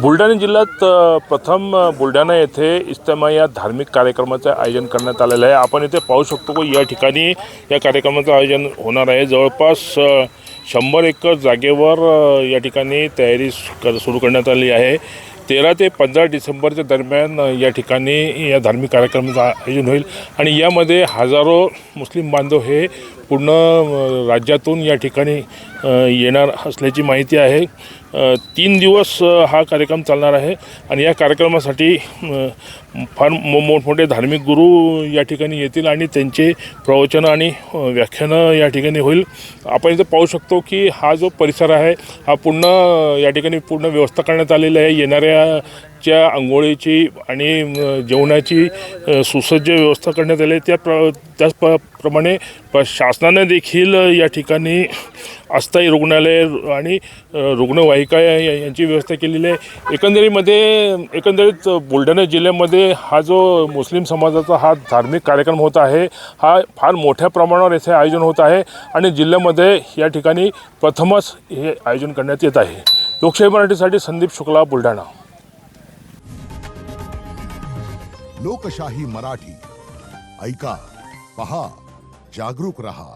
बुलढाणा जिल्ह्यात प्रथम बुलढाणा येथे इज्तिमा या धार्मिक कार्यक्रमाचे आयोजन करण्यात आलेलं आहे। आपण इथे पाहू शकतो की या ठिकाणी या कार्यक्रमाचं आयोजन होणार आहे। जवळपास 100 एकर जागेवर या ठिकाणी तयारी सुरू करण्यात आली आहे। 13 ते 15 डिसेंबरच्या दरम्यान या ठिकाणी या धार्मिक कार्यक्रमाचं आयोजन होईल आणि यामध्ये हजारो मुस्लिम बांधव हे पूर्ण राज्यातून या ठिकाणी येणार असल्याची माहिती आहे। 3 दिवस हा कार्यक्रम चालणार आहे आणि या कार्यक्रमासाठी फार मोठमोठे धार्मिक गुरु या ठिकाणी येतील आणि त्यांचे प्रवचन आणि व्याख्यानं या ठिकाणी होईल। आपण इथे पाहू शकतो की हा जो परिसर आहे हा पूर्ण या ठिकाणी पूर्ण व्यवस्था करण्यात आलेली आहे। येणाऱ्याच्या अंघोळीची आणि जेवणाची सुसज्ज व्यवस्था करण्यात आली आहे। त्याचप्रमाणे शासनाने देखील या ठिकाणी अस्थायी रुग्णालय आणि रुग्णवाहिका यांची व्यवस्था केलेली आहे। एकंदरीत बुलढाणा जिल्ह्यामध्ये हा जो मुस्लिम समाजाचा हा धार्मिक कार्यक्रम होत आहे हा फार मोठ्या प्रमाणावर येथे आयोजन होत आहे आणि जिल्ह्यामध्ये या ठिकाणी प्रथमच हे आयोजन करण्यात येत आहे। लोकशाही मराठीसाठी संदीप शुक्ला, बुलढाणा। लोकशाही मराठी ऐका, पहा, जागरूक रहा।